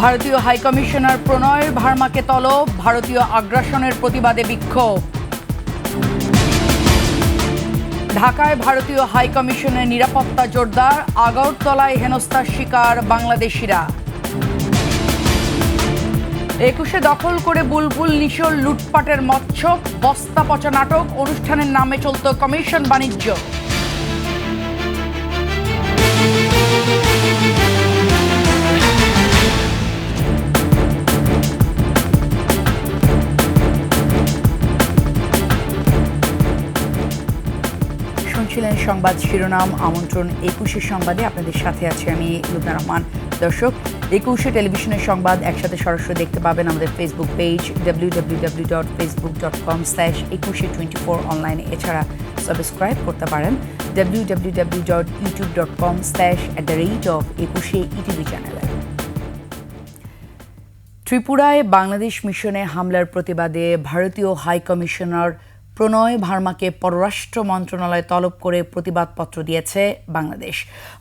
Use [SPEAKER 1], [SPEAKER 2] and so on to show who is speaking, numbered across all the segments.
[SPEAKER 1] ভারতীয় হাইকমিশনার প্রণয় ভার্মাকে তলব, ভারতীয় আগ্রাসনের প্রতিবাদে বিক্ষোভ। ঢাকায় ভারতীয় হাইকমিশনের নিরাপত্তা জোরদার, আগরতলায় হেনস্থার শিকার বাংলাদেশিরা। 21-এ দখল করে বুলবুল নিশোর লুটপাটের মচ্ছব, বস্তা পচা নাটক, অনুষ্ঠানের নামে চলত কমিশন বাণিজ্য। শুনছিলেন সংবাদ শিরোনাম। আমন্ত্রণ 21-এর সংবাদে আপনাদের সাথে আছি আমি লুবনা রহমান। দর্শক, 21-এ টেলিভিশনের সংবাদ একসাথে সরাসরি দেখতে পাবেন আমাদের ফেসবুক পেজ www.facebook.com/21e24 অনলাইনে। এছাড়া সাবস্ক্রাইব করতে পারেন www.youtube.com/@21e চ্যানেলে। ত্রিপুরায় বাংলাদেশ মিশনে হামলার প্রতিবাদে ভারতীয় হাইকমিশনার প্রণয় ভার্মাকে পররাষ্ট্র মন্ত্রণালয় তলব করে প্রতিবাদপত্র দিয়েছে বাংলাদেশ।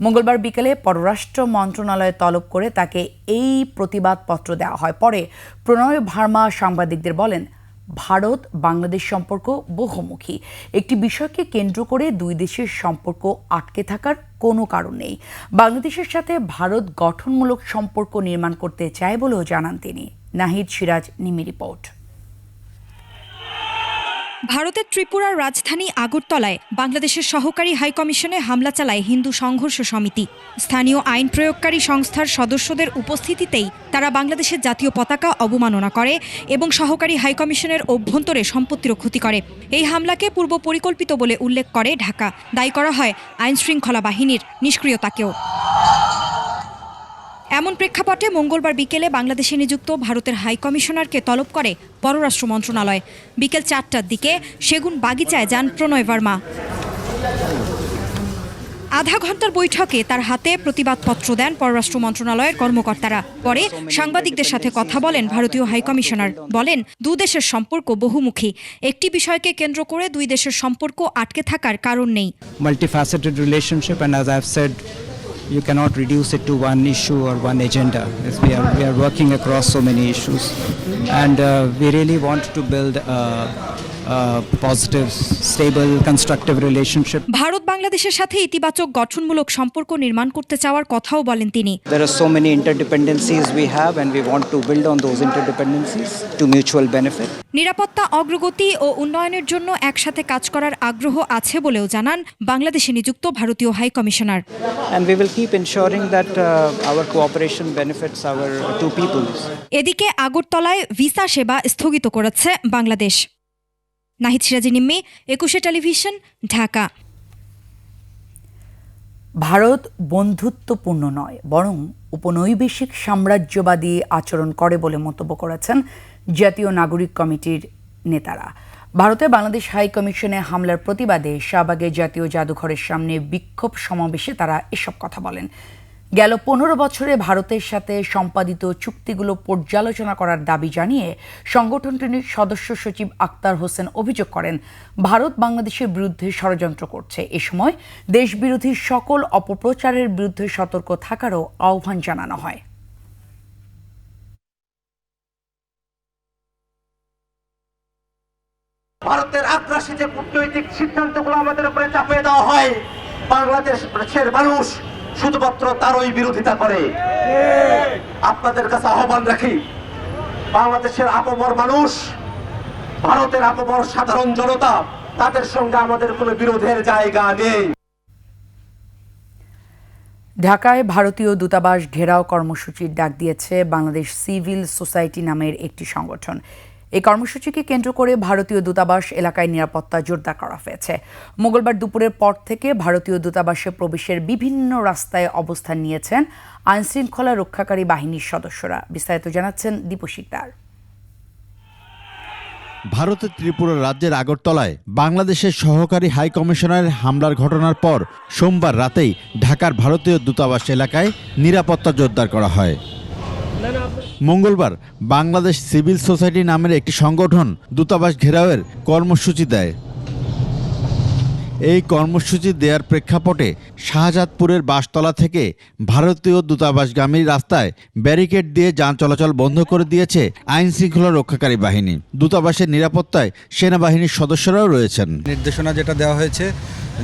[SPEAKER 1] মঙ্গলবার বিকেলে পররাষ্ট্র মন্ত্রণালয় তলব করে তাকে এই প্রতিবাদপত্র দেওয়া হয়। পরে প্রণয় ভার্মা সাংবাদিকদের বলেন, ভারত বাংলাদেশ সম্পর্ক বহুমুখী। একটি বিষয়কে কেন্দ্র করে দুই দেশের সম্পর্ক আটকে থাকার কোনো কারণ নেই। বাংলাদেশের সাথে ভারত গঠনমূলক সম্পর্ক নির্মাণ করতে চায় বলেও জানান তিনি। নাহিদ সিরাজ নিমি রিপোর্ট।
[SPEAKER 2] ভারতের ত্রিপুরার রাজধানী আগরতলায় বাংলাদেশের সহকারী হাইকমিশনে হামলা চালায় হিন্দু সংঘর্ষ সমিতি। স্থানীয় আইন প্রয়োগকারী সংস্থার সদস্যদের উপস্থিতিতেই তারা বাংলাদেশের জাতীয় পতাকা অবমাননা করে এবং সহকারী হাইকমিশনের অভ্যন্তরে সম্পত্তিরও ক্ষতি করে। এই হামলাকে পূর্ব পরিকল্পিত বলে উল্লেখ করে ঢাকা। দায়ী করা হয় আইন শৃঙ্খলা বাহিনীর নিষ্ক্রিয়তাকেও। এমন প্রেক্ষাপটে মঙ্গলবার বিকেলে বাংলাদেশে নিযুক্ত ভারতের হাইকমিশনারকে তলব করে পররাষ্ট্র মন্ত্রণালয়। বিকেল 4টার দিকে সেগুন বাগিচায় যান প্রণয় ভার্মা। আধা ঘন্টার বৈঠকে তার হাতে প্রতিবাদপত্র দেন পররাষ্ট্র মন্ত্রণালয়ের কর্মকর্তারা। পরে সাংবাদিকদের সাথে কথা বলেন ভারতীয় হাইকমিশনার। বলেন, দু দেশের সম্পর্ক বহুমুখী। একটি বিষয়কে কেন্দ্র করে দুই দেশের সম্পর্ক আটকে থাকার কারণ নেই।
[SPEAKER 3] Multifaceted relationship, and as I've said, you cannot reduce it to one issue or one agenda. As we are working across so many issues, and we really want to build a positive, stable, constructive relationship.
[SPEAKER 2] Bharat বাংলাদেশের সাথে ইতিবাচক গঠনমূলক সম্পর্ক নির্মাণ করতে চাওয়ার কথাও বলেন তিনি।
[SPEAKER 3] There are so many interdependencies we have, and we want to build on those interdependencies to mutual benefit.
[SPEAKER 2] নিরাপত্তা, অগ্রগতি ও উন্নয়নের জন্য একসাথে কাজ করার আগ্রহ আছে বলেও জানান বাংলাদেশে নিযুক্ত ভারতীয় high commissioner.
[SPEAKER 3] And we will keep ensuring that our cooperation benefits our two peoples.
[SPEAKER 2] এদিকে আগরতলায় ভিসা সেবা স্থগিত করেছে বাংলাদেশ। নাহিদ সিরাজ নিম্মি, 21-এ টেলিভিশন, ঢাকা।
[SPEAKER 1] ভারত বন্ধুত্বপূর্ণ নয়, বরং উপনৈবেশিক সাম্রাজ্যবাদী আচরণ করে বলে মন্তব্য করেছেন জাতীয় নাগরিক কমিটির নেতারা। ভারতে বাংলাদেশ হাই কমিশনে হামলার প্রতিবাদে শাহবাগে জাতীয় জাদুঘরের সামনে বিক্ষোভ সমাবেশে তারা এসব কথা বলেন। গেল 15 বছরে ভারতের সাথে সম্পাদিত চুক্তিগুলো পর্যালোচনা করার দাবি জানিয়ে সংগঠনটির সদস্য সচিব আক্তার হোসেন অভিযোগ করেন, ভারত বাংলাদেশের বিরুদ্ধে ষড়যন্ত্র করছে। এ সময় দেশবিরোধী সকল অপপ্রচারের বিরুদ্ধে সতর্ক থাকারও আহ্বান জানানো হয়।
[SPEAKER 4] ভারতের আগ্রাসী যে কূটনৈতিক সিদ্ধান্তগুলো আমাদের উপরে চাপিয়ে দেওয়া হয়, বাংলাদেশের মানুষ শুধুমাত্র তারই বিরোধিতা করে। আপনাদের কাছে আহ্বান রাখি, বাংলাদেশের আপমর মানুষ, ভারতের আপমর সাধারণ জনতা, তাদের সঙ্গে আমাদের কোনো বিরোধের জায়গা নেই।
[SPEAKER 1] ঢাকায় ভারতীয় দূতাবাস ঘেরাও কর্মসূচির ডাক দিয়েছে বাংলাদেশ সিভিল সোসাইটি নামের একটি সংগঠন। এই কর্মসূচিকে কেন্দ্র করে ভারতীয় দূতাবাস এলাকায় নিরাপত্তা জোরদার করা হয়েছে। মঙ্গলবার দুপুরের পর থেকে ভারতীয় দূতাবাসে প্রবেশের বিভিন্ন রাস্তায় অবস্থান নিয়েছেন আইনশৃঙ্খলা রক্ষাকারী বাহিনীর সদস্যরা। বিস্তারিত জানাচ্ছেন দীপু শিকদার।
[SPEAKER 5] ভারতের ত্রিপুরা রাজ্যের আগরতলায় বাংলাদেশের সহকারী হাই কমিশনারের হামলার ঘটনার পর সোমবার রাতেই ঢাকার ভারতীয় দূতাবাস এলাকায় নিরাপত্তা জোরদার করা হয়। মঙ্গলবার বাংলাদেশ সিভিল সোসাইটি নামের একটি সংগঠন দূতাবাস ঘেরাওয়ের কর্মসূচি দেয়। এই কর্মসূচি দেওয়ার প্রেক্ষাপটে শাহজাদপুরের বাসতলা থেকে ভারতীয় দূতাবাসগামী রাস্তায় ব্যারিকেড দিয়ে যান চলাচল বন্ধ করে দিয়েছে আইন শৃঙ্খলা রক্ষাকারী বাহিনী। দূতাবাসের নিরাপত্তায় সেনাবাহিনীর সদস্যরাও রয়েছেন।
[SPEAKER 6] নির্দেশনা যেটা দেওয়া হয়েছে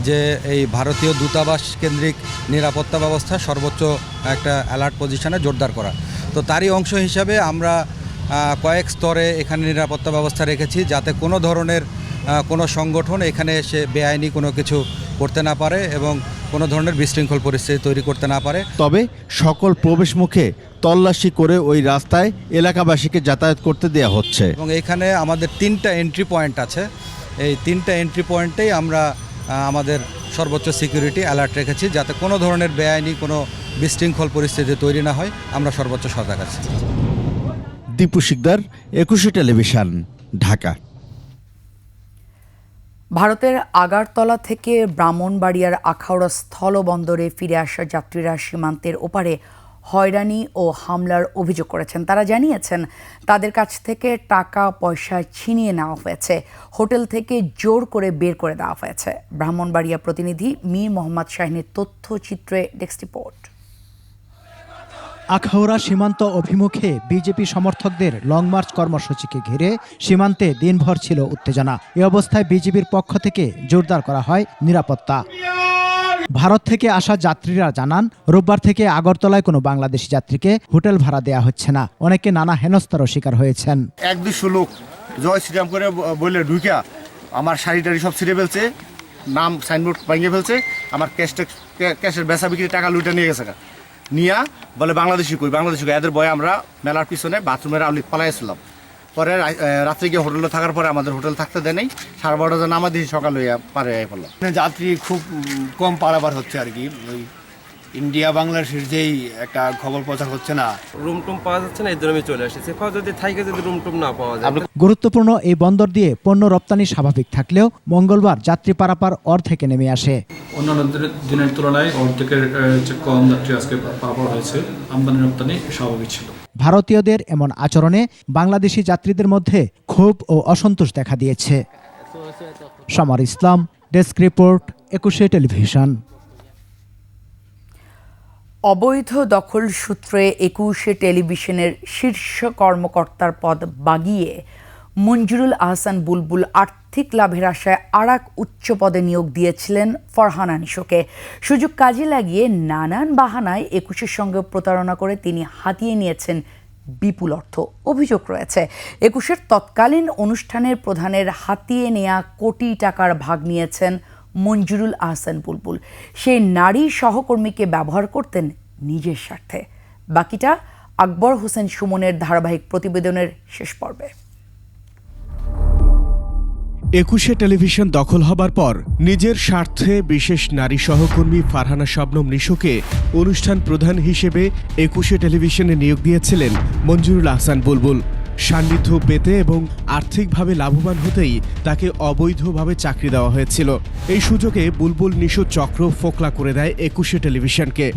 [SPEAKER 6] যে এই ভারতীয় দূতাবাস কেন্দ্রিক নিরাপত্তা ব্যবস্থা সর্বোচ্চ একটা অ্যালার্ট পজিশনে জোরদার করা। তো তারই অংশ হিসাবে আমরা কয়েক স্তরে এখানে নিরাপত্তা ব্যবস্থা রেখেছি, যাতে কোনো ধরনের কোনো সংগঠন এখানে এসে বেআইনি কোনো কিছু করতে না পারে এবং কোনো ধরনের বিশৃঙ্খল পরিস্থিতি তৈরি করতে না পারে।
[SPEAKER 5] তবে সকল প্রবেশ মুখে তল্লাশি করে ওই রাস্তায় এলাকাবাসীকে যাতায়াত করতে দেওয়া হচ্ছে।
[SPEAKER 6] এবং এখানে আমাদের 3টা এন্ট্রি পয়েন্ট আছে। এই 3টা এন্ট্রি পয়েন্টেই আমরা আমাদের সর্বোচ্চ সিকিউরিটি অ্যালার্ট রেখেছি, যাতে কোনো ধরনের বেআইনি কোনো বিশৃঙ্খল পরিস্থিতি তৈরি না হয়। আমরা সর্বোচ্চ সজাগ আছি।
[SPEAKER 5] দীপু শিকদার, 21 টেলিভিশন, ঢাকা।
[SPEAKER 1] ভারতের আগারতলা থেকে ব্রাহ্মণবাড়িয়ার আখাউড়া স্থলবন্দরে ফিরে আসা যাত্রীরা সীমান্তের ওপারে হয়রানি ও হামলার অভিযোগ করেছেন। তারা জানিয়েছেন তাদের কাছ থেকে টাকা পয়সা ছিনিয়ে নেওয়া হয়েছে, হোটেল থেকে জোর করে বের করে দেওয়া হয়েছে। ব্রাহ্মণবাড়িয়া প্রতিনিধি মীর মোহাম্মদ শাহিনের তথ্যচিত্রে ডেস্ক রিপোর্ট।
[SPEAKER 7] আখাউড়া সীমান্ত অভিমুখে বিজেপি সমর্থকদের লং মার্চ কর্মসূচিকে ঘিরে সীমান্তে দিনভর ছিল উত্তেজনা। এ অবস্থায় বিজেপির পক্ষ থেকে জোরদার করা হয় নিরাপত্তা। ভারত থেকে আসা যাত্রীরা জানান, রোববার থেকে আগরতলায় কোনো বাংলাদেশি যাত্রীকে হোটেল ভাড়া দেওয়া হচ্ছে না। অনেকে নানা হেনস্থারও শিকার হয়েছেন।
[SPEAKER 8] 1-200 লোক জয় শ্রীরাম করে বলে ঢুকিয়া আমার শাড়ি টাড়ি সব ছিঁড়ে ফেলছে, নাম সাইনবোর্ড ভেঙে ফেলছে, আমার ক্যাশের বেচা বিক্রি টাকা লুটে নিয়ে গেছে। নিয়া বলে বাংলাদেশি কই এদের বয়ে আমরা মেলার পিছনে বাথরুমের আউলি পালাইছিলাম। পরে রাত্রে গিয়ে হোটেলে থাকার পরে আমাদের হোটেল থাকতে দেয় নাই। 12:30 জন আমাদের সকাল হইয়া পারে পড়লাম।
[SPEAKER 9] যাত্রী খুব কম পারাবার হচ্ছে আর কি। ওই ইন্ডিয়া বাংলাদেশের যেই একটা খবর প্রচার হচ্ছে না,
[SPEAKER 10] রুম টুম পাওয়া যাচ্ছে না, এই জন্য আমি চলে এসেছি। যদি থাকে যদি রুম টুম না পাওয়া যায়।
[SPEAKER 7] গুরুত্বপূর্ণ এই বন্দর দিয়ে পণ্য রপ্তানি স্বাভাবিক থাকলেও মঙ্গলবার যাত্রী পারাপার অর্ধেকে নেমে আসে।
[SPEAKER 11] অন্যান্য দিনের তুলনায় অর্ধেকের কম যাত্রী আজকে পারাপার হয়েছে। আমদানি রপ্তানি স্বাভাবিক ছিল।
[SPEAKER 7] ভারতীয়দের এমন আচরণে বাংলাদেশি যাত্রীদের মধ্যে ক্ষোভ ও অসন্তোষ দেখা দিয়েছে। সমার ইসলাম, ডেস্ক রিপোর্ট, 21 টেলিভিশন।
[SPEAKER 1] অবৈধ দখল সূত্রে 21 টেলিভিশনের শীর্ষ কর্মকর্তার পদ বাগিয়ে মঞ্জুরুল আহসান বুলবুল আর্থিক লাভের আশায় আরেক উচ্চ পদে নিয়োগ দিয়েছিলেন ফরহানা নিশোকে। সুযোগ কাজে লাগিয়ে নানান বাহানায় 21-এর সঙ্গে প্রতারণা করে তিনি হাতিয়ে নিয়েছেন বিপুল অর্থ। অভিযোগ রয়েছে 21-এর তৎকালীন অনুষ্ঠানের প্রধানের হাতিয়ে নেয়া কোটি টাকার ভাগ নিয়েছেন মঞ্জুরুল আহসান বুলবুল। সেই নারী সহকর্মীকে ব্যবহার করতেন নিজের স্বার্থে। বাকিটা আকবর হোসেন সুমনের ধারাবাহিক প্রতিবেদনের শেষ পর্বে।
[SPEAKER 12] 21 টেলিভিশন দখল হবার পর নিজের স্বার্থে বিশেষ নারী সহকর্মী ফারহানা শবনম নিশোকে অনুষ্ঠান প্রধান হিসেবে 21 টেলিভিশনে নিয়োগ দিয়েছিলেন মঞ্জুরুল আহসান বুলবুল। সান্নিধ্য পেতে এবং আর্থিকভাবে লাভবান হতেই তাকে অবৈধভাবে চাকরি দেওয়া হয়েছিল। এই সুযোগে বুলবুল নিশো চক্র ফোকলা করে দেয় 21 টেলিভিশনকে।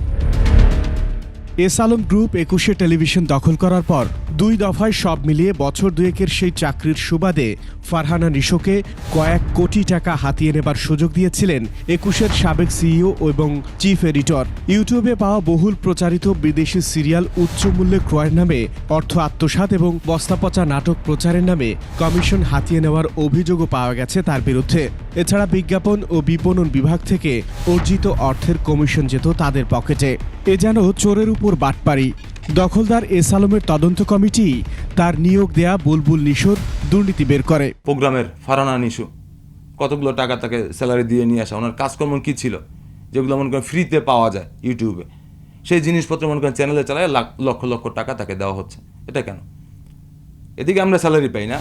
[SPEAKER 12] এস আলম গ্রুপ 21 টেলিভিশন দখল করার পর 2 দফায় সব মিলিয়ে বছর দুয়েকের সেই চাকরির সুবাদে ফারহানা নিশোকে কয়েক কোটি টাকা হাতিয়ে নেবার সুযোগ দিয়েছিলেন 21-এর সাবেক সিইও এবং চিফ এডিটর। ইউটিউবে পাওয়া বহুল প্রচারিত বিদেশি সিরিয়াল উচ্চ মূল্যে ক্রয়ের নামে অর্থ আত্মসাৎ এবং বস্তাপচা নাটক প্রচারের নামে কমিশন হাতিয়ে নেওয়ার অভিযোগও পাওয়া গেছে তার বিরুদ্ধে। এছাড়া বিজ্ঞাপন ও বিপণন বিভাগ থেকে অর্জিত অর্থের কমিশন যেত তাদের পকেটে। এ যেন চোরের উপর বাটপাড়ি। দখলদার এস আলমের তদন্ত কমিটি তার নিয়োগ দেয়া বুলবুল নিশোর দুর্নীতি বের করে।
[SPEAKER 13] প্রোগ্রামের ফারহানা নিশো কতগুলো টাকা তাকে স্যালারি দিয়ে নিয়ে আসা, ওনার কাজকর্ম কী ছিল যেগুলো মনে করেন ফ্রিতে পাওয়া যায় ইউটিউবে, সেই জিনিসপত্র মনে করেন চ্যানেলে চালায় লক্ষ লক্ষ টাকা তাকে দেওয়া হচ্ছে। এটা কেন? এদিকে আমরা স্যালারি পাই না।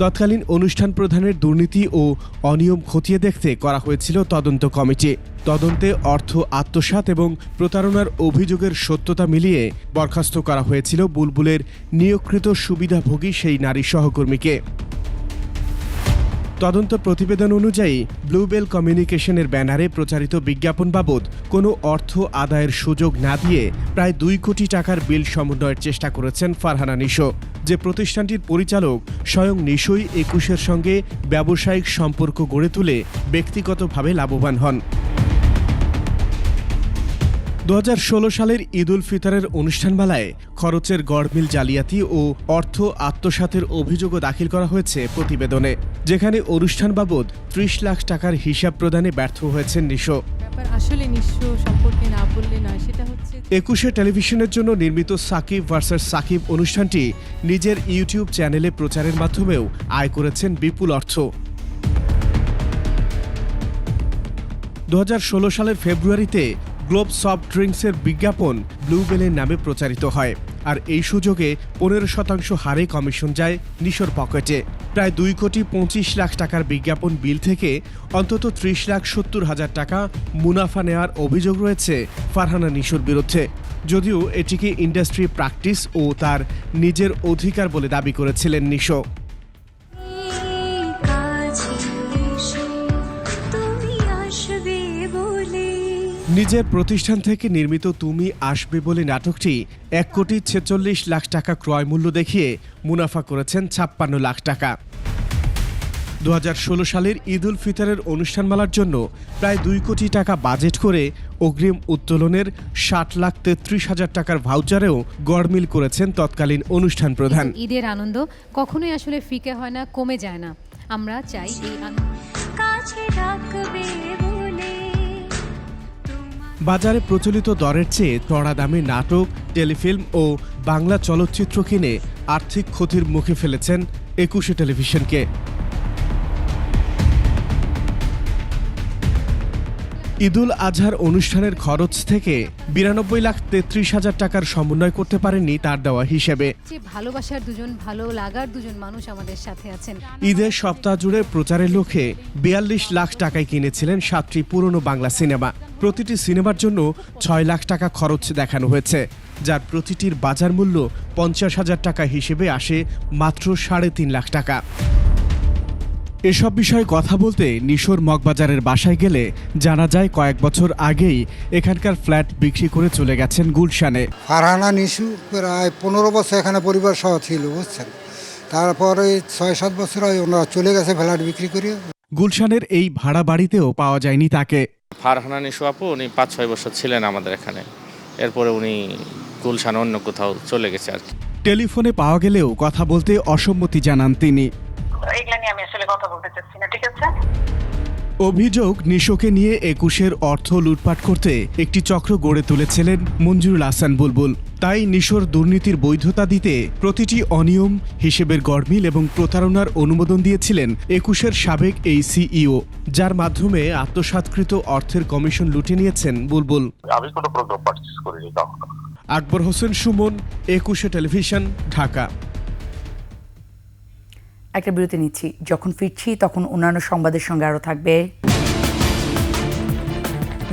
[SPEAKER 12] তৎকালীন অনুষ্ঠান প্রধানের দুর্নীতি ও অনিয়ম খতিয়ে দেখতে করা হয়েছিল তদন্ত কমিটি। তদন্তে অর্থ আত্মসাৎ এবং প্রতারণার অভিযোগের সত্যতা মিলিয়ে বরখাস্ত করা হয়েছিল বুলবুলের নিয়োগকৃত সুবিধাভোগী সেই নারী সহকর্মীকে। তদন্ত প্রতিবেদন অনুযায়ী ব্লুবেল কমিউনিকেশনের ব্যানারে প্রচারিত বিজ্ঞাপন বাবদ কোনো অর্থ আদায়ের সুযোগ না দিয়ে প্রায় 2 কোটি টাকার বিল সমন্বয়ের চেষ্টা করেছেন ফারহানা নিশো, যে প্রতিষ্ঠানটির পরিচালক স্বয়ং নিশোই 21-এর সঙ্গে ব্যবসায়িক সম্পর্ক গড়ে তুলে ব্যক্তিগতভাবে লাভবান হন। 2016 সালের ঈদ উল ফিতরের অনুষ্ঠানমালায় খরচের গড়মিল জালিয়াতি ও অর্থ আত্মসাতের অভিযোগও দাখিল করা হয়েছে প্রতিবেদনে, যেখানে অনুষ্ঠান বাবদ 30 লাখ টাকার হিসাব প্রদানে ব্যর্থ হয়েছেন নিশো।
[SPEAKER 14] আসলে নিঃস্ব সম্পর্কে না বললে নয়, সেটা হচ্ছে
[SPEAKER 12] 21 টেলিভিশনের জন্য নির্মিত সাকিব ভার্সেস সাকিব অনুষ্ঠানটি নিজের ইউটিউব চ্যানেলে প্রচারের মাধ্যমেও আয় করেছেন বিপুল অর্থ। 2016 সালের ফেব্রুয়ারিতে গ্লোব সফট ড্রিঙ্কসের বিজ্ঞাপন ব্লুবেলের নামে প্রচারিত হয়, আর এই সুযোগে 15% হারে কমিশন যায় নিশোর পকেটে। প্রায় 2,25,00,000 টাকার বিজ্ঞাপন বিল থেকে অন্তত 30,70,000 টাকা মুনাফা নেওয়ার অভিযোগ রয়েছে ফারহানা নিশোর বিরুদ্ধে, যদিও এটিকে ইন্ডাস্ট্রি প্র্যাকটিস ও তার নিজের অধিকার বলে দাবি করেছিলেন নিশো। নিজের প্রতিষ্ঠান থেকে নির্মিত তুমি আসবে বলে নাটকটি 1,46,00,000 টাকা ক্রয় মূল্য দেখিয়ে মুনাফা করেছেন 56 লাখ টাকা। 2016 সালের ঈদ উল ফিতরের অনুষ্ঠানমালার জন্য প্রায় 2 কোটি টাকা বাজেট করে অগ্রিম উত্তোলনের 60,33,000 টাকার ভাউচারেও গড়মিল করেছেন তৎকালীন অনুষ্ঠান প্রধান।
[SPEAKER 14] ঈদের আনন্দ কখনোই আসলে ফিকে হয় না, কমে যায় না। আমরা চাই এই কাছে রাখবে বলে।
[SPEAKER 12] বাজারে প্রচলিত দরের চেয়ে চড়া দামে নাটক, টেলিফিল্ম ও বাংলা চলচ্চিত্র কিনে আর্থিক ক্ষতির মুখে ফেলেছেন 21 টেলিভিশনকে। ঈদুল আজহার অনুষ্ঠানের খরচ থেকে 92,33,000 টাকার সমন্বয় করতে পারেননি তার দেওয়া হিসেবে।
[SPEAKER 14] ভালোবাসার দুজন, ভালো লাগার দুজন মানুষ আমাদের সাথে আছেন।
[SPEAKER 12] ঈদের সপ্তাহ জুড়ে প্রচারের লক্ষ্যে 42 লাখ টাকায় কিনেছিলেন 7টি পুরনো বাংলা সিনেমা। প্রতিটি সিনেমার জন্য 6 লাখ টাকা খরচ দেখানো হয়েছে, যার প্রতিটির বাজার মূল্য 50,000 টাকা হিসেবে আসে মাত্র 3.5 লাখ টাকা। এসব বিষয়ে কথা বলতে নিশোর মগবাজারের বাসায় গেলে জানা যায় কয়েক বছর আগেই এখানকার ফ্ল্যাট বিক্রি করে চলে গেছেন গুলশানে।
[SPEAKER 15] ফারহানা নিশু প্রায় 15 বছর এখানে পরিবার সহ ছিল, বুঝছেন। তারপরে 6-7 বছর ওনারা চলে গেছে ফ্ল্যাট বিক্রি করে।
[SPEAKER 12] গুলশানের এই ভাড়া বাড়িতেও পাওয়া যায়নি তাকে।
[SPEAKER 16] ফারহানা নিশু আপু উনি 5-6 বছর ছিলেন আমাদের এখানে, এরপরে উনি গুলশান অন্য কোথাও চলে গেছে আর কি।
[SPEAKER 12] টেলিফোনে পাওয়া গেলেও কথা বলতে অসম্মতি জানান তিনি। অভিযোগ, নিশোকে নিয়ে 21-এর অর্থ লুটপাট করতে একটি চক্র গড়ে তুলেছিলেন মঞ্জুরুল হাসান বুলবুল। তাই নিশোর দুর্নীতির বৈধতা দিতে প্রতিটি অনিয়ম, হিসেবের গড়মিল এবং প্রতারণার অনুমোদন দিয়েছিলেন 21-এর সাবেক এই সিইও, যার মাধ্যমে আত্মসাৎকৃত অর্থের কমিশন লুটে নিয়েছেন বুলবুল।
[SPEAKER 4] আমি কোনো প্রোগ্রাম পারচেজ করিনি তখন।
[SPEAKER 12] আকবর হোসেন সুমন, 21 টেলিভিশন, ঢাকা।
[SPEAKER 1] একটা বিরতি নিচ্ছি, যখন ফিরছি তখন অন্যান্য সংবাদের সঙ্গে আরও থাকবে।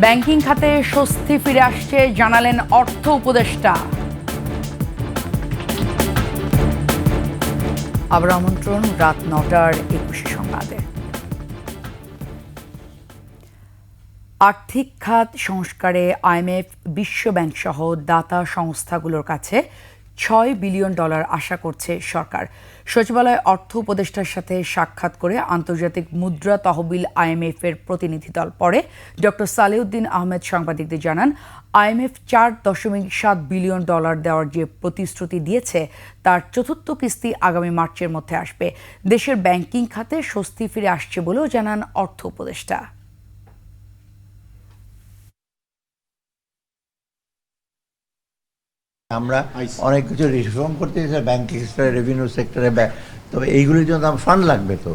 [SPEAKER 1] ব্যাংকিং খাতে স্বস্তি ফিরে আসছে জানালেন অর্থ উপদেষ্টা। আবার আমন্ত্রণ রাত 9টার 21 সংবাদে। আর্থিক খাত সংস্কারে IMF, বিশ্বব্যাংক সহ দাতা সংস্থাগুলোর কাছে $6 বিলিয়ন আশা করছে সরকার। সচিবালয় অর্থ উপদেষ্টার সাথে সাক্ষাৎ করে আন্তর্জাতিক মুদ্রা তহবিল IMF এর প্রতিনিধি দল পরে ডক্টর সালেউদ্দিন আহমেদ সাংবাদিকদের জানান, IMF $4.7 বিলিয়ন দেওয়ার যে প্রতিশ্রুতি দিয়েছে তার চতুর্থ কিস্তি আগামী মার্চের মধ্যে আসবে। দেশের ব্যাংকিং খাতে স্বস্তি ফিরে আসছে বলেও জানান অর্থ উপদেষ্টা।
[SPEAKER 17] আমরা অনেক কিছু রিফর্ম করতে চাই ব্যাংকিং সেক্টরে, রেভিনিউ সেক্টরে, তবে এইগুলির জন্য ফান্ড লাগবে, তো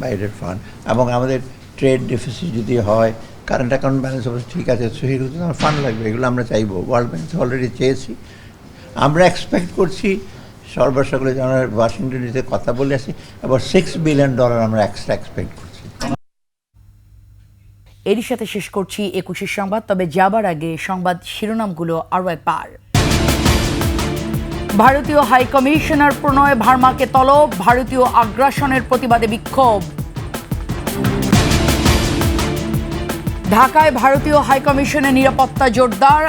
[SPEAKER 17] বাইরের ফান্ড, এবং আমাদের ট্রেড ডেফিসিট যদি হয়, কারেন্ট অ্যাকাউন্ট ব্যালেন্স অবশ্যই ঠিক আছে, সেগুলোর জন্য ফান্ড লাগবে। এগুলো আমরা চাইবো, ওয়ার্ল্ড ব্যাংক অলরেডি চেয়েছি। আমরা এক্সপেক্ট করছি সর্বসাকুল্যে যেন ওয়াশিংটন ডিসিতে কথা বলে আসি, এবার $6 বিলিয়ন আমরা এক্সট্রা এক্সপেক্ট করছি।
[SPEAKER 1] এরই সাথে শেষ করছি 21 সংবাদ, তবে যাবার আগে সংবাদ শিরোনামগুলো আরও একবার। ভারতীয় হাই কমিশনার প্রণয় ভার্মাকে তলব, ভারতীয় আগ্রাসনের প্রতিবাদে বিক্ষোভ। ঢাকায় ভারতীয় হাইকমিশনের নিরাপত্তা জোরদার,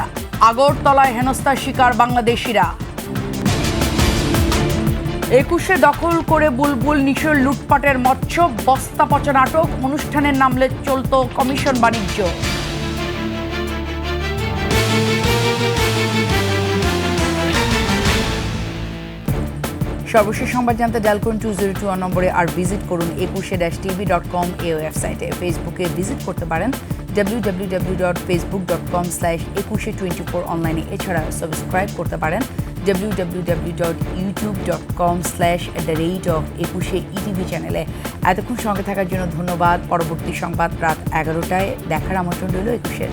[SPEAKER 1] আগরতলায় হেনস্থার শিকার বাংলাদেশিরা। 21-এ দখল করে বুলবুল নিশোর লুটপাটের মৎস্য বস্তা পচা নাটক, অনুষ্ঠানের নামলে চলত কমিশন বাণিজ্য। সর্বশেষ সংবাদ জানতে ডায়াল করুন 2021 নম্বরে আর ভিজিট করুন ekushe-tv.com এই ওয়েবসাইটে। ফেসবুকে ভিজিট করতে পারেন www.facebook.com/ekushe24 অনলাইনে। এছাড়া সাবস্ক্রাইব করতে পারেন www.youtube.com/@ekushe-etv চ্যানেলে। এতক্ষণ সঙ্গে থাকার জন্য ধন্যবাদ। পরবর্তী সংবাদ রাত 11টায় দেখার আমন্ত্রণ রইল একুশের।